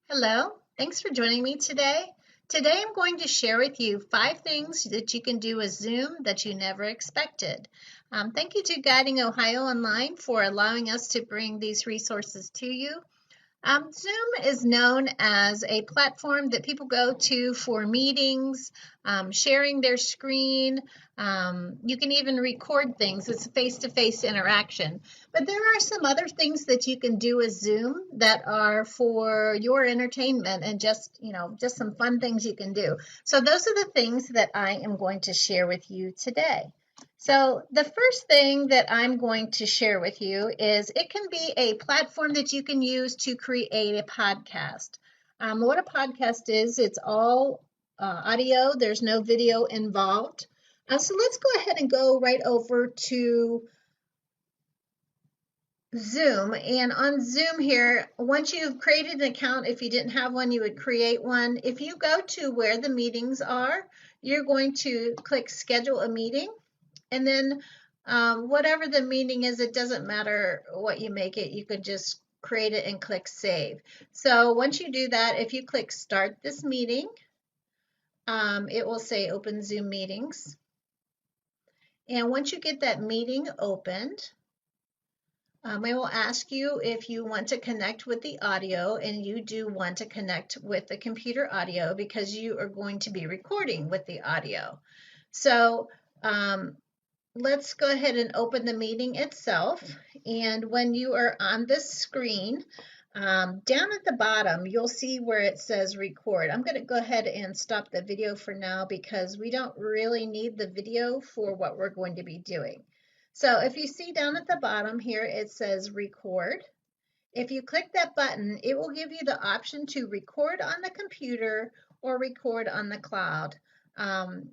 Hello, thanks for joining me today. Today I'm going to share with you 5 things that you can do with Zoom that you never expected. Thank you to Guiding Ohio Online for allowing us to bring these resources to you. Zoom is known as a platform that people go to for meetings, sharing their screen. You can even record things. It's a face-to-face interaction. But there are some other things that you can do with Zoom that are for your entertainment and just some fun things you can do. So those are the things that I am going to share with you today. So the first thing that I'm going to share with you is it can be a platform that you can use to create a podcast. What a podcast is, it's all audio. There's no video involved. So let's go ahead and go right over to Zoom. And on Zoom here, once you've created an account, if you didn't have one, you would create one. If you go to where the meetings are, you're going to click schedule a meeting. And then whatever the meeting is, it doesn't matter what you make it. You could just create it and click save. So once you do that, if you click start this meeting, it will say open Zoom meetings. And once you get that meeting opened, it will ask you if you want to connect with the audio, and you do want to connect with the computer audio because you are going to be recording with the audio. So let's go ahead and open the meeting itself. And when you are on this screen, down at the bottom, you'll see where it says record. I'm going to go ahead and stop the video for now because we don't really need the video for what we're going to be doing. So if you see down at the bottom here, it says record. If you click that button, it will give you the option to record on the computer or record on the cloud.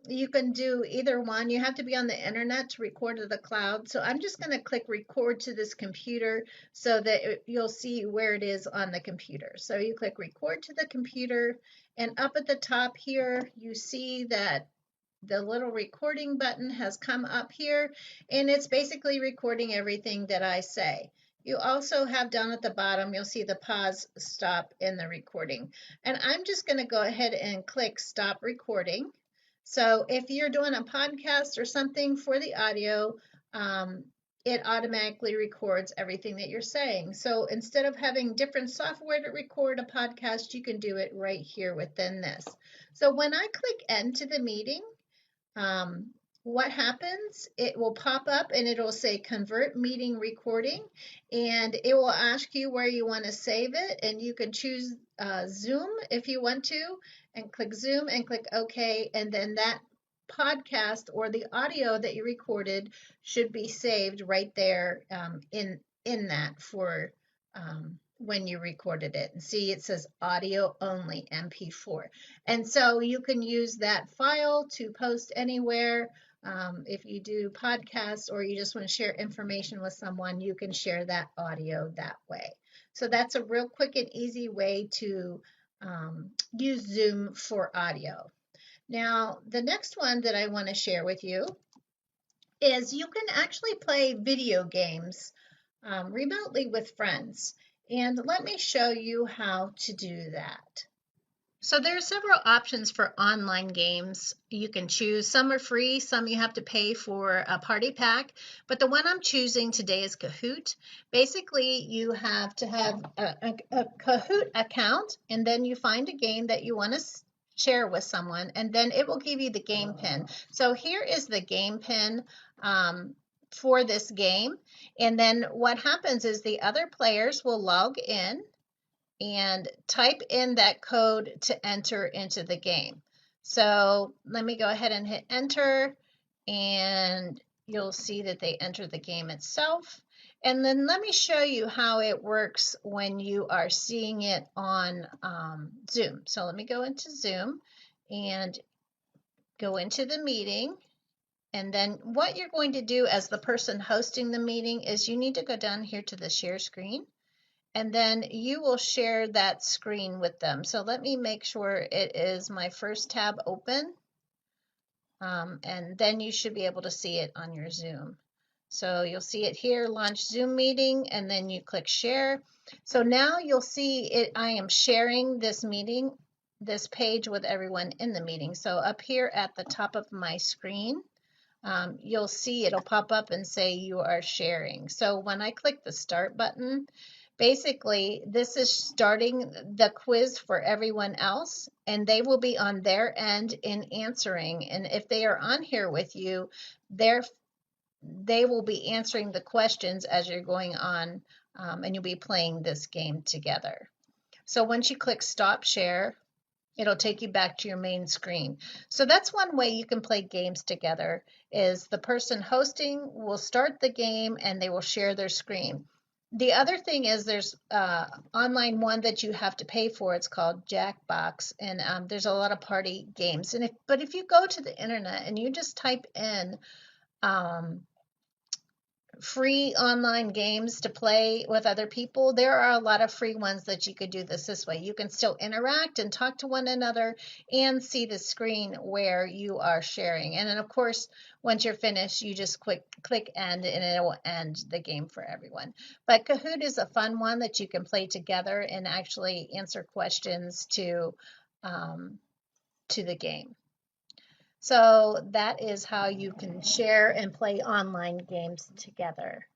You can do either one. You have to be on the internet to record to the cloud. So I'm just going to click record to this computer so that you'll see where it is on the computer. So you click record to the computer, and up at the top here, you see that the little recording button has come up here, and it's basically recording everything that I say. You also have down at the bottom, you'll see the pause, stop, in the recording. And I'm just going to go ahead and click stop recording. So if you're doing a podcast or something for the audio, it automatically records everything that you're saying. So instead of having different software to record a podcast, you can do it right here within this. So when I click end to the meeting, what happens? It will pop up and it'll say convert meeting recording, and it will ask you where you want to save it, and you can choose Zoom if you want to, and click Zoom and click OK, and then that podcast or the audio that you recorded should be saved right there in that for when you recorded it. And see, it says audio only MP4. And so you can use that file to post anywhere. If you do podcasts or you just want to share information with someone, you can share that audio that way. So that's a real quick and easy way to use Zoom for audio. Now, the next one that I want to share with you is you can actually play video games remotely with friends. And let me show you how to do that. So there are several options for online games. You can choose. Some are free, some you have to pay for a party pack, but the one I'm choosing today is Kahoot. Basically, you have to have a Kahoot account, and then you find a game that you want to share with someone, and then it will give you the game pin. So here is the game pin for this game, and then what happens is the other players will log in and type in that code to enter into the game. So let me go ahead and hit enter, and you'll see that they enter the game itself. And then let me show you how it works when you are seeing it on Zoom. So let me go into Zoom and go into the meeting. And then what you're going to do as the person hosting the meeting is you need to go down here to the share screen, and then you will share that screen with them. So let me make sure it is my first tab open, and then you should be able to see it on your Zoom. So you'll see it here, launch Zoom meeting, and then you click share. So now you'll see it, I am sharing this meeting, this page with everyone in the meeting. So up here at the top of my screen, you'll see it'll pop up and say you are sharing. So when I click the start button, basically this is starting the quiz for everyone else, and they will be on their end in answering. And if they are on here with you, they will be answering the questions as you're going on, and you'll be playing this game together. So once you click stop share, it'll take you back to your main screen. So that's one way you can play games together, is the person hosting will start the game and they will share their screen. The other thing is there's online one that you have to pay for. It's called Jackbox, and there's a lot of party games. But if you go to the internet and you just type in free online games to play with other people, there are a lot of free ones that you could do this way. You can still interact and talk to one another and see the screen where you are sharing. And then of course, once you're finished, you just click end and it will end the game for everyone. But Kahoot is a fun one that you can play together and actually answer questions to the game. So that is how you can share and play online games together.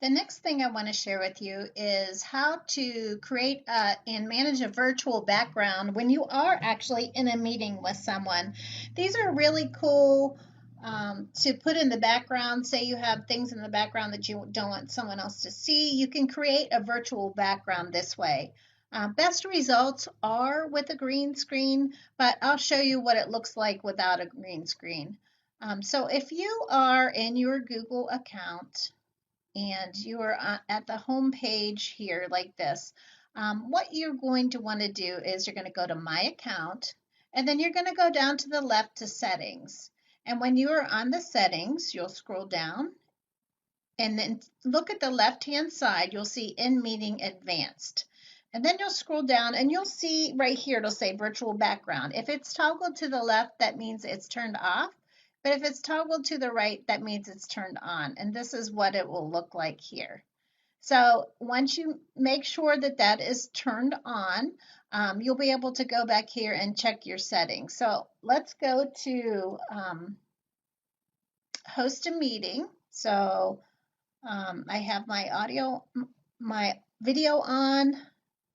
The next thing I want to share with you is how to create and manage a virtual background when you are actually in a meeting with someone. These are really cool to put in the background. Say you have things in the background that you don't want someone else to see. You can create a virtual background this way. Best results are with a green screen, but I'll show you what it looks like without a green screen. So if you are in your Google account, and you are at the home page here like this, what you're going to want to do is you're going to go to My Account, and then you're going to go down to the left to Settings. And when you are on the Settings, you'll scroll down, and then look at the left-hand side. You'll see In Meeting Advanced. And then you'll scroll down, and you'll see right here, it'll say Virtual Background. If it's toggled to the left, that means it's turned off. But if it's toggled to the right, that means it's turned on. And this is what it will look like here. So once you make sure that that is turned on, you'll be able to go back here and check your settings. So let's go to host a meeting. So I have my video on,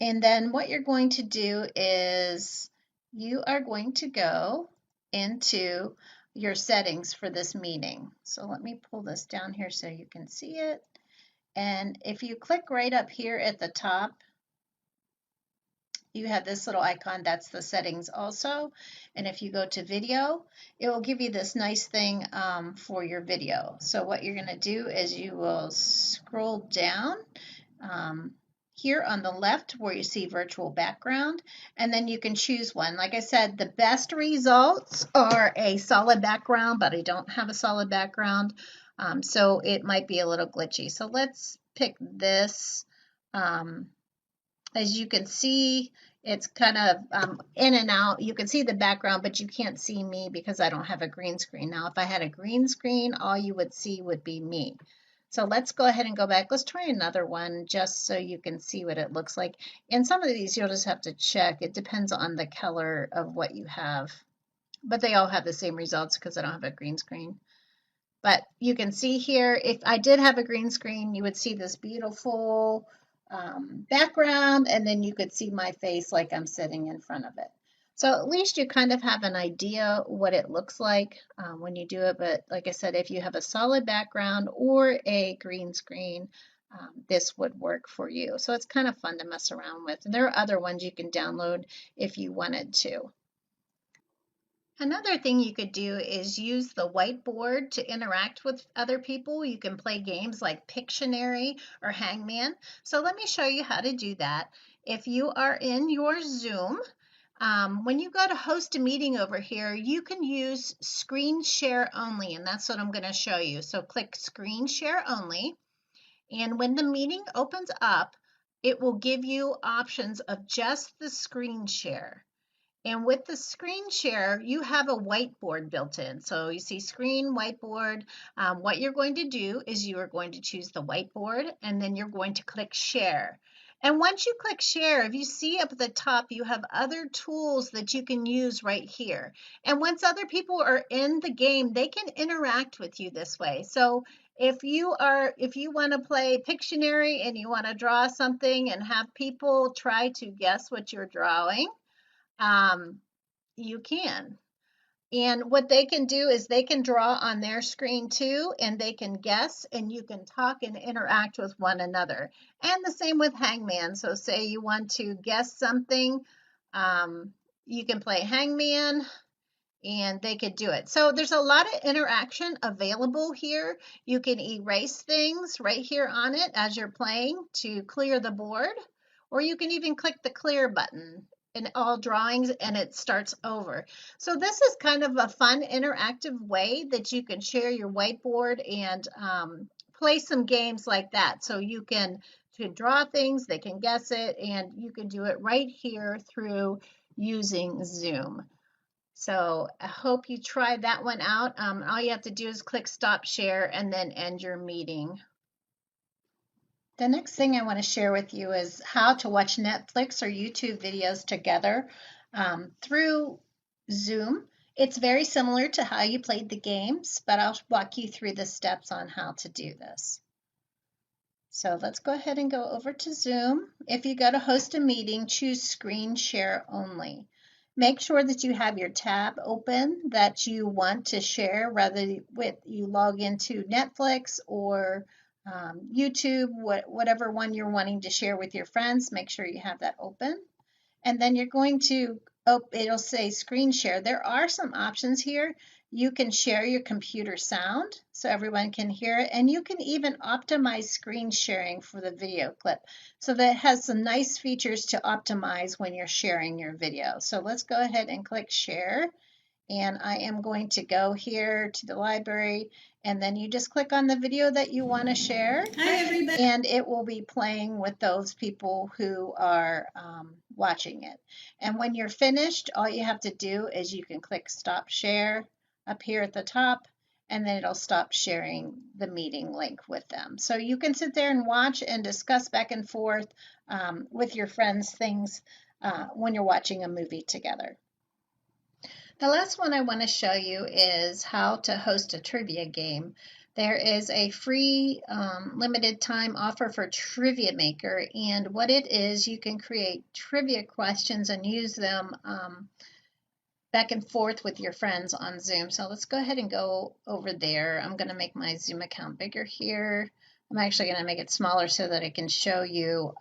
and then what you're going to do is you are going to go into your settings for this meeting. So let me pull this down here so you can see it. And if you click right up here at the top, you have this little icon, that's the settings also. And if you go to video, it will give you this nice thing for your video. So what you're going to do is you will scroll down here on the left where you see virtual background, and then you can choose one. Like I said, the best results are a solid background, but I don't have a solid background, so it might be a little glitchy. So let's pick this. As you can see, it's kind of in and out. You can see the background, but you can't see me because I don't have a green screen. Now, if I had a green screen, all you would see would be me. So let's go ahead and go back. Let's try another one just so you can see what it looks like. And some of these you'll just have to check. It depends on the color of what you have. But they all have the same results because I don't have a green screen. But you can see here, if I did have a green screen, you would see this beautiful background, and then you could see my face like I'm sitting in front of it. So at least you kind of have an idea what it looks like when you do it. But like I said, if you have a solid background or a green screen, this would work for you. So it's kind of fun to mess around with. And there are other ones you can download if you wanted to. Another thing you could do is use the whiteboard to interact with other people. You can play games like Pictionary or Hangman. So let me show you how to do that. If you are in your Zoom, when you go to host a meeting over here, you can use screen share only, and that's what I'm going to show you. So click screen share only, and when the meeting opens up, it will give you options of just the screen share. And with the screen share, you have a whiteboard built in. So you see screen, whiteboard. What you're going to do is you are going to choose the whiteboard and then you're going to click share. And once you click share, if you see up at the top, you have other tools that you can use right here. And once other people are in the game, they can interact with you this way. So if you want to play Pictionary and you want to draw something and have people try to guess what you're drawing, um, you can. And what they can do is they can draw on their screen too, and they can guess, and you can talk and interact with one another. And the same with Hangman. So say you want to guess something, you can play Hangman and they could do it. So there's a lot of interaction available here. You can erase things right here on it as you're playing to clear the board, or you can even click the clear button in all drawings and it starts over. So this is kind of a fun interactive way that you can share your whiteboard and play some games like that. So you can draw things, they can guess it, and you can do it right here through using Zoom. So I hope you try that one out. All you have to do is click stop share and then end your meeting. The next thing I want to share with you is how to watch Netflix or YouTube videos together through Zoom. It's very similar to how you played the games, but I'll walk you through the steps on how to do this. So let's go ahead and go over to Zoom. If you go to host a meeting, choose screen share only. Make sure that you have your tab open that you want to share, whether you log into Netflix or YouTube, whatever one you're wanting to share with your friends, make sure you have that open. And then you're going to, it'll say screen share. There are some options here. You can share your computer sound so everyone can hear it, and you can even optimize screen sharing for the video clip. So that has some nice features to optimize when you're sharing your video. So let's go ahead and click share. And I am going to go here to the library, and then you just click on the video that you want to share. Hi, everybody. And it will be playing with those people who are watching it. And when you're finished, all you have to do is you can click stop share up here at the top, and then it'll stop sharing the meeting link with them. So you can sit there and watch and discuss back and forth with your friends things when you're watching a movie together. The last one I want to show you is how to host a trivia game. There is a free limited time offer for Trivia Maker, and what it is, you can create trivia questions and use them back and forth with your friends on Zoom. So let's go ahead and go over there. I'm going to make my Zoom account bigger here. I'm actually going to make it smaller so that I can show you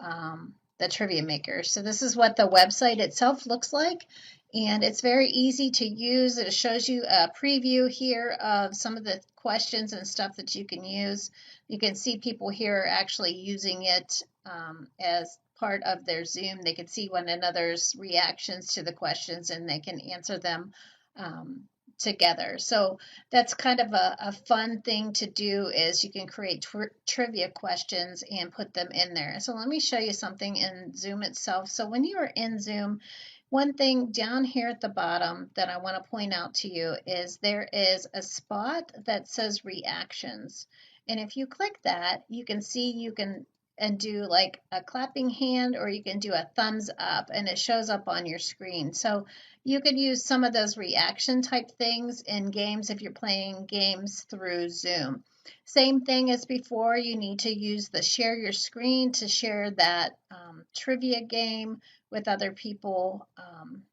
the Trivia Maker. So this is what the website itself looks like, and it's very easy to use. It shows you a preview here of some of the questions and stuff that you can use. You can see people here actually using it as part of their Zoom. They can see one another's reactions to the questions and they can answer them together. So that's kind of a fun thing to do, is you can create trivia questions and put them in there. So let me show you something in Zoom itself. So when you are in Zoom, one thing down here at the bottom that I want to point out to you is there is a spot that says reactions. And if you click that, you can see you can do like a clapping hand, or you can do a thumbs up, and it shows up on your screen. So you could use some of those reaction type things in games if you're playing games through Zoom. Same thing as before, you need to use the share your screen to share that trivia game with other people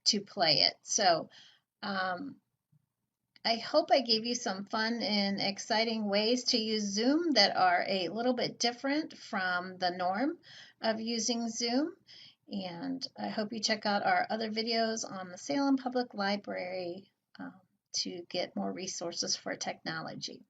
to play it. So I hope I gave you some fun and exciting ways to use Zoom that are a little bit different from the norm of using Zoom. And I hope you check out our other videos on the Salem Public Library to get more resources for technology.